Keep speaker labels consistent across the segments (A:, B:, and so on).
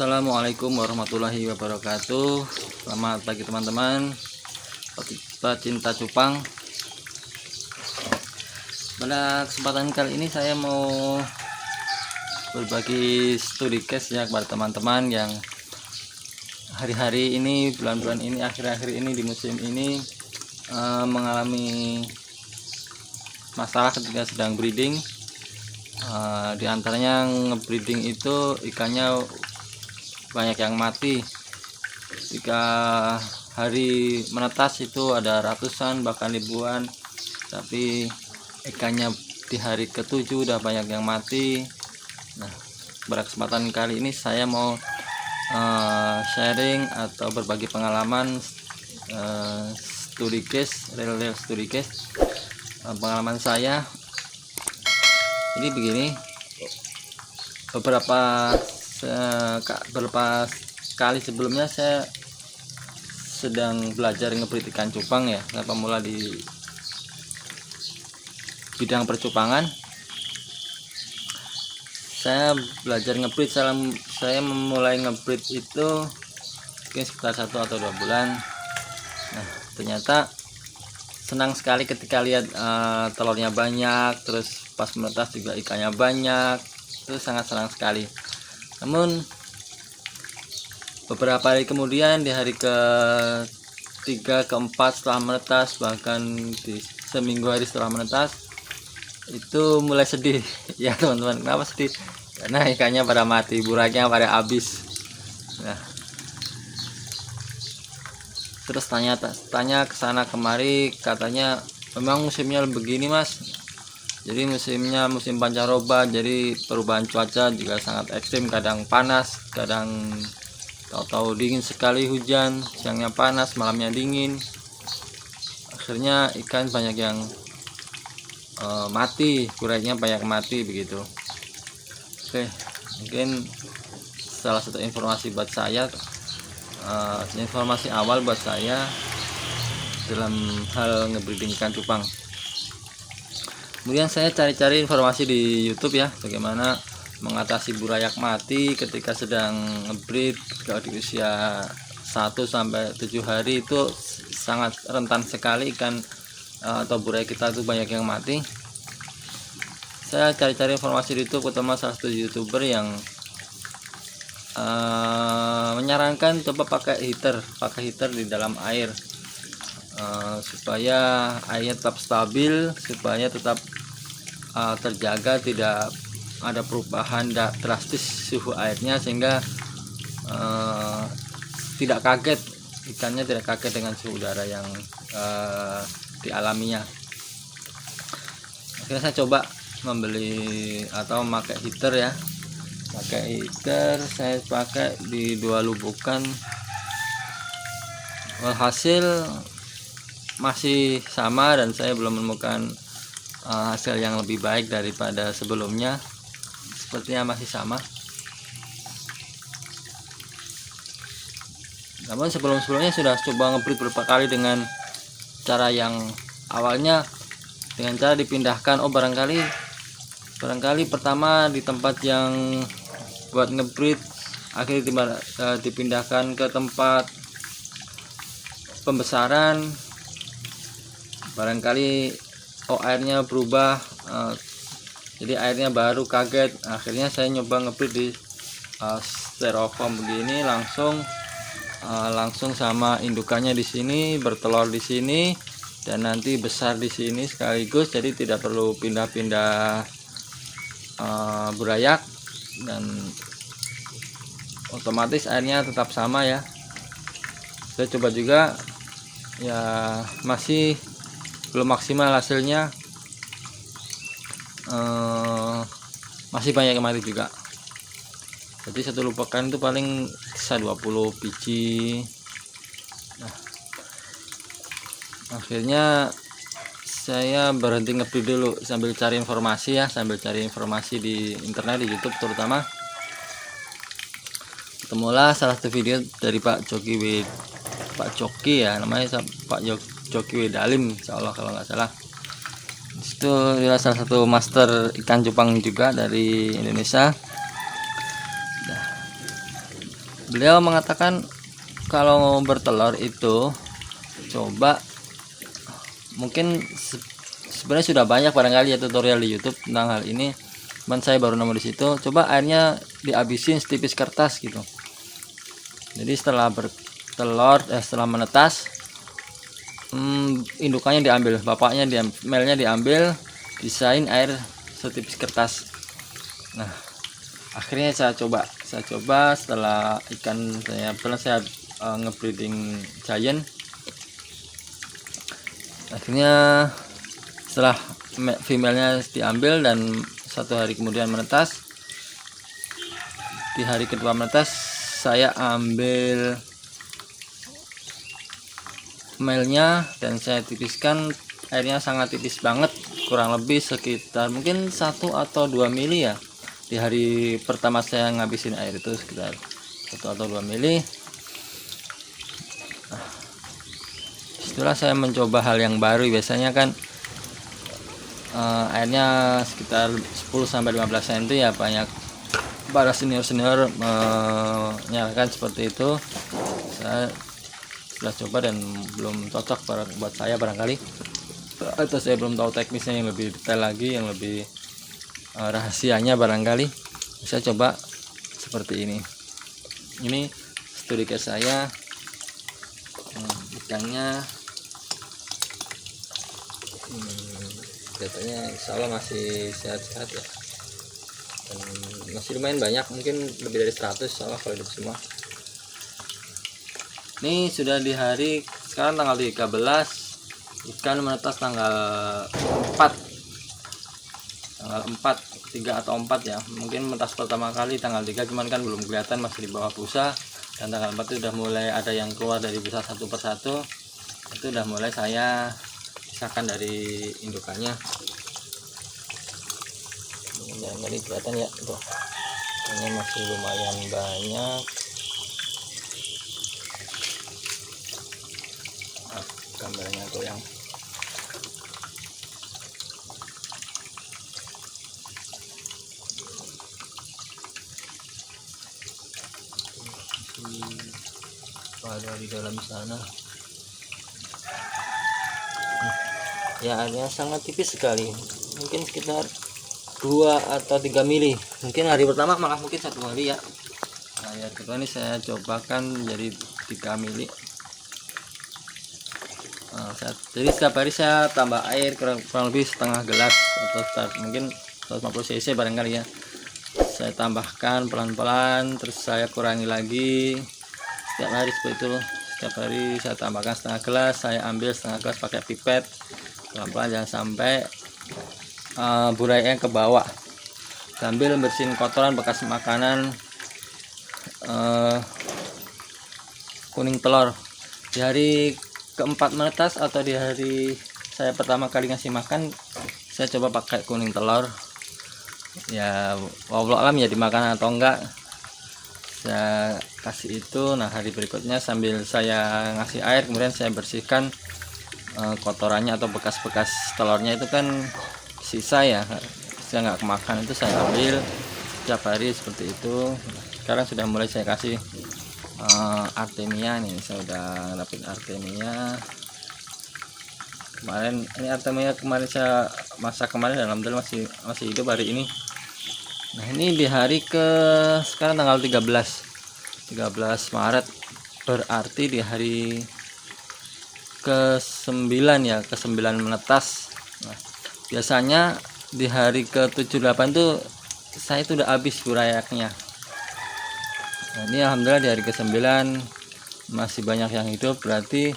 A: Assalamualaikum warahmatullahi wabarakatuh. Selamat pagi teman-teman, pecinta cupang. Pada kesempatan kali ini saya mau berbagi studi case ya kepada teman-teman yang hari-hari ini, bulan-bulan ini, akhir-akhir ini, di musim ini mengalami masalah ketika sedang breeding. Di antaranya ngebreeding itu ikannya banyak yang mati. Jika hari menetas itu ada ratusan bahkan ribuan, tapi ikannya di hari ke-7 udah banyak yang mati. Nah, pada kesempatan kali ini saya mau sharing atau berbagi pengalaman studi case, real studi case. Pengalaman saya ini begini. Beberapa kali sebelumnya saya sedang belajar ngebreed ikan cupang ya. Saya pemula di bidang percupangan. Saya belajar ngebreed, saya memulai ngebreed itu mungkin sekitar 1 atau 2 bulan. Nah, ternyata senang sekali ketika lihat telurnya banyak, terus pas menetas juga ikannya banyak. Itu sangat senang sekali. Namun beberapa hari kemudian, di hari ke-3, ke-4 setelah menetas, bahkan di seminggu hari setelah menetas, itu mulai sedih ya teman-teman. Kenapa sedih? Karena ikannya pada mati, buraknya pada habis. Nah, terus tanya ke sana kemari, katanya memang musimnya begini mas, jadi musimnya musim pancaroba, jadi perubahan cuaca juga sangat ekstrim, kadang panas, kadang tahu-tahu dingin sekali, hujan, siangnya panas, malamnya dingin. Akhirnya ikan banyak yang mati, kurainya banyak mati begitu. Oke, mungkin salah satu informasi buat saya, informasi awal buat saya dalam hal ngebreeding ikan cupang. Kemudian saya cari-cari informasi di YouTube ya, bagaimana mengatasi burayak mati ketika sedang ngebreed. Kalau di usia 1 sampai 7 hari itu sangat rentan sekali ikan atau burayak kita itu banyak yang mati. Saya cari-cari informasi di YouTube, terutama salah satu YouTuber yang menyarankan coba pakai heater di dalam air, supaya airnya tetap stabil, supaya tetap terjaga, tidak ada perubahan drastis suhu airnya, sehingga tidak kaget, ikannya tidak kaget dengan suhu udara yang dialaminya. Akhirnya saya coba membeli atau memakai heater ya. Pakai heater, saya pakai di 2 lubukan. Hasil masih sama dan saya belum menemukan hasil yang lebih baik daripada sebelumnya. Sepertinya masih sama. Namun sebelumnya sudah coba ngebreed beberapa kali dengan cara yang awalnya dengan cara dipindahkan. Barangkali pertama di tempat yang buat ngebreed, akhirnya dipindahkan ke tempat pembesaran. Barangkali airnya berubah, jadi airnya baru, kaget. Akhirnya saya nyoba ngebreed di styrofoam begini, langsung sama indukannya di sini, bertelur di sini, dan nanti besar di sini sekaligus. Jadi tidak perlu pindah-pindah burayak, dan otomatis airnya tetap sama ya. Saya coba juga ya, masih belum maksimal hasilnya, masih banyak yang mati juga. Jadi satu lupakan itu paling bisa 20 biji. Nah, akhirnya saya berhenti ngebreed dulu sambil cari informasi ya, di internet, di YouTube terutama. Ketemulah salah satu video dari Pak Joki ya, namanya Pak Joki Wedalim, insyaallah kalau nggak salah. Itu adalah salah satu master ikan cupang juga dari Indonesia. Beliau mengatakan kalau bertelur itu coba, mungkin sebenarnya sudah banyak barangkali ya tutorial di YouTube tentang hal ini, cuman saya baru nemu di situ. Coba airnya dihabisin setipis kertas gitu. Jadi setelah bertelur, setelah menetas, indukannya diambil, bapaknya melnya diambil, disain air setipis kertas. Nah, akhirnya saya coba setelah ikan saya ngebreeding giant. Akhirnya setelah female-nya diambil dan 1 hari kemudian menetas, di hari kedua menetas saya ambil male-nya dan saya tipiskan. Airnya sangat tipis banget, kurang lebih sekitar mungkin 1 atau 2 mili ya. Di hari pertama saya ngabisin air itu sekitar 1 atau 2 mili. Setelah saya mencoba hal yang baru, biasanya kan airnya sekitar 10-15 cm ya, banyak para senior menyarankan seperti itu. Saya sudah coba dan belum cocok buat saya barangkali, atau saya belum tahu teknisnya yang lebih detail lagi, yang lebih rahasianya barangkali. Saya coba seperti ini studi case saya. Ikannya katanya insya Allah masih sehat-sehat ya, dan masih lumayan banyak, mungkin lebih dari 100 soalnya kalau hidup semua. Ini sudah di hari sekarang tanggal 13, ikan menetas tanggal 4, 3 atau 4 ya, mungkin menetas pertama kali tanggal 3, cuman kan belum kelihatan, masih di bawah busa. Dan tanggal 4 itu udah mulai ada yang keluar dari busa satu persatu, itu udah mulai saya pisahkan dari indukannya. Ini kelihatan ya tuh, ini masih lumayan banyak. Gambarnya tuh yang ada di dalam sana ya. Airnya sangat tipis sekali, mungkin sekitar 2 atau 3 mili. Mungkin hari pertama malah mungkin 1 mili ya. Nah, yang kedua ini saya cobakan jadi 3 mili. Jadi setiap hari saya tambah air kurang lebih setengah gelas atau mungkin 150 cc barangkali ya. Saya tambahkan pelan-pelan, terus saya kurangi lagi setiap hari seperti itu. Setiap hari saya tambahkan setengah gelas, saya ambil setengah gelas pakai pipet, pelan-pelan jangan sampai burainya ke bawah. Sambil bersihin kotoran bekas makanan, kuning telur. Di hari keempat menetas atau di hari saya pertama kali ngasih makan, saya coba pakai kuning telur ya, wallahu alam ya dimakan atau enggak, saya kasih itu. Nah, hari berikutnya sambil saya ngasih air, kemudian saya bersihkan kotorannya atau bekas-bekas telurnya itu kan sisa ya, saya nggak kemakan, itu saya ambil setiap hari seperti itu. Sekarang sudah mulai saya kasih Artemia nih, saya udah dapet Artemia kemarin. Ini Artemia kemarin saya masak kemarin, dan alhamdulillah masih hidup hari ini. Nah, ini di hari sekarang tanggal 13 Maret, berarti di hari ke-9 ya, ke-9 menetas. Nah, biasanya di hari ke-7-8 tuh saya itu udah habis burayaknya. Nah, ini alhamdulillah di hari ke-9 masih banyak yang hidup, berarti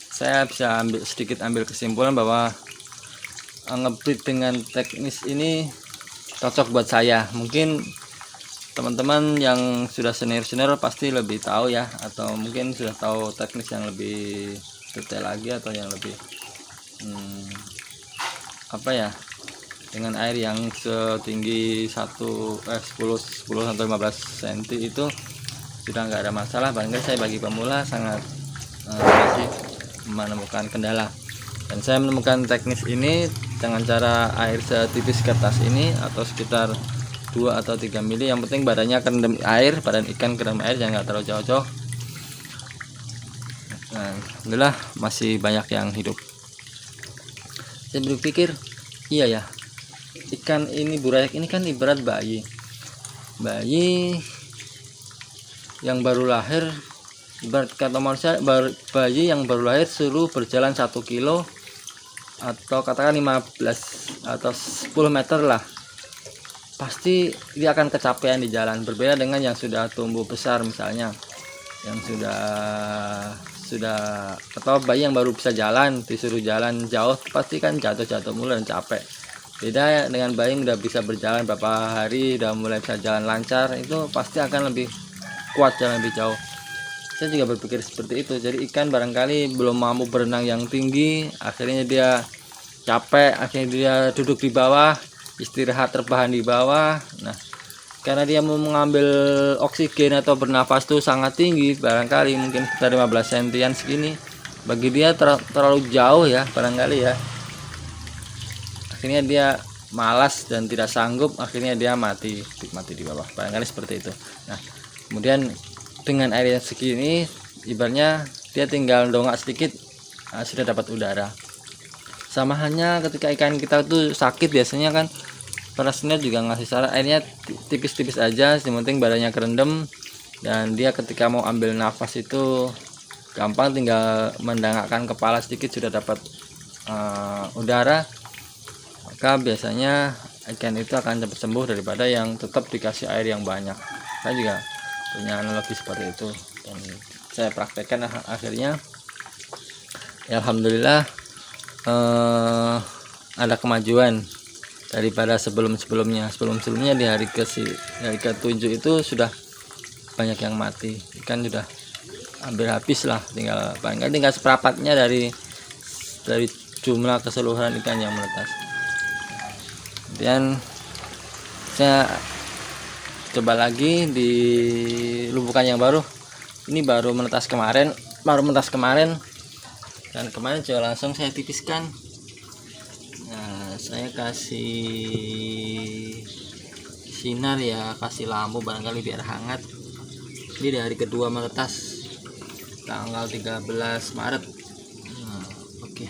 A: saya bisa sedikit ambil kesimpulan bahwa ngebreed dengan teknis ini cocok buat saya. Mungkin teman-teman yang sudah senior pasti lebih tahu ya, atau mungkin sudah tahu teknis yang lebih detail lagi, atau yang lebih dengan air yang setinggi 10 sampai 15 cm itu sudah nggak ada masalah. Barangkali saya bagi pemula sangat masih menemukan kendala, dan saya menemukan teknis ini dengan cara air setipis kertas ini, atau sekitar 2 atau 3 mili, yang penting badannya kerendam air, badan ikan kerendam air, jangan nggak terlalu jauh-jauh. Nah, alhamdulillah masih banyak yang hidup. Saya berpikir, iya ya, ikan ini burayak ini kan ibarat bayi yang baru lahir, ibarat kata manusia, bayi yang baru lahir suruh berjalan 1 kilo atau katakan 15 atau 10 meter lah, pasti dia akan kecapean di jalan. Berbeda dengan yang sudah tumbuh besar, misalnya yang sudah atau bayi yang baru bisa jalan disuruh jalan jauh, pasti kan jatuh mulu dan capek. Beda dengan bayi yang udah bisa berjalan beberapa hari, udah mulai bisa jalan lancar, itu pasti akan lebih kuat jalan lebih jauh. Saya juga berpikir seperti itu. Jadi ikan barangkali belum mampu berenang yang tinggi, akhirnya dia capek, akhirnya dia duduk di bawah, istirahat terbahan di bawah. Nah, karena dia mau mengambil oksigen atau bernafas tuh sangat tinggi, barangkali mungkin sekitar 15 sentian segini, bagi dia terlalu jauh ya barangkali ya. Akhirnya dia malas dan tidak sanggup, akhirnya dia mati di bawah, barangkali seperti itu. Nah, kemudian dengan air yang segini, ibaratnya dia tinggal dongak sedikit, sudah dapat udara. Sama hanya ketika ikan kita tuh sakit, biasanya kan para senior juga ngasih saran airnya tipis-tipis aja, yang penting badannya kerendam, dan dia ketika mau ambil nafas itu gampang, tinggal mendangakkan kepala sedikit sudah dapat udara. Maka biasanya ikan itu akan cepat sembuh daripada yang tetap dikasih air yang banyak. Saya juga punya analogi seperti itu dan saya praktekkan akhirnya ya, alhamdulillah ada kemajuan daripada sebelumnya di hari ke-7 itu sudah banyak yang mati, ikan sudah hampir habis lah, tinggal seperempatnya dari jumlah keseluruhan ikan yang menetas. Kemudian saya coba lagi di lubukan yang baru, ini baru menetas kemarin, dan kemarin juga langsung saya tipiskan. Nah, saya kasih sinar ya, kasih lampu barangkali biar hangat. Ini di hari kedua menetas, tanggal 13 Maret. Nah, oke.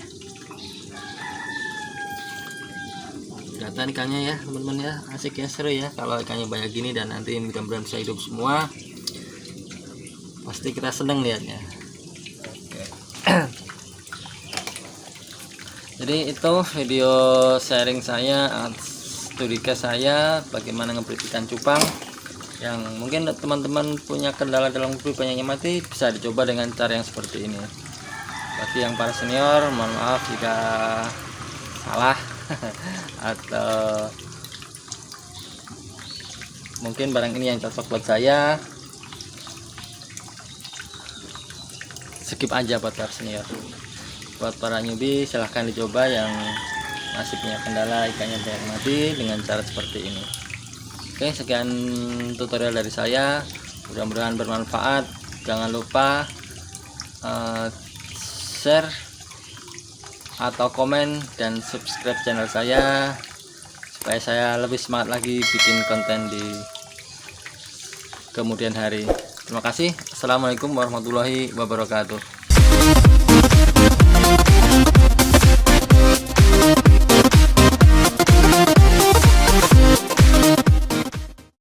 A: Kelihatan ikannya ya teman-teman ya, asik ya, seru ya kalau ikannya banyak gini, dan nanti mudah-mudahan bisa hidup semua, pasti kita seneng lihatnya. Oke. Jadi itu video sharing saya, studi case saya bagaimana ngebreed ikan cupang, yang mungkin teman-teman punya kendala dalam ngebreed banyaknya mati, bisa dicoba dengan cara yang seperti ini. Bagi yang para senior, mohon maaf jika salah atau mungkin barang ini yang cocok buat saya, skip aja buat para senior. Buat para newbie silahkan dicoba yang masih punya kendala ikannya banyak mati dengan cara seperti ini. Oke, sekian tutorial dari saya, mudah-mudahan bermanfaat. Jangan lupa share atau komen dan subscribe channel saya supaya saya lebih semangat lagi bikin konten di kemudian hari. Terima kasih. Assalamualaikum warahmatullahi wabarakatuh.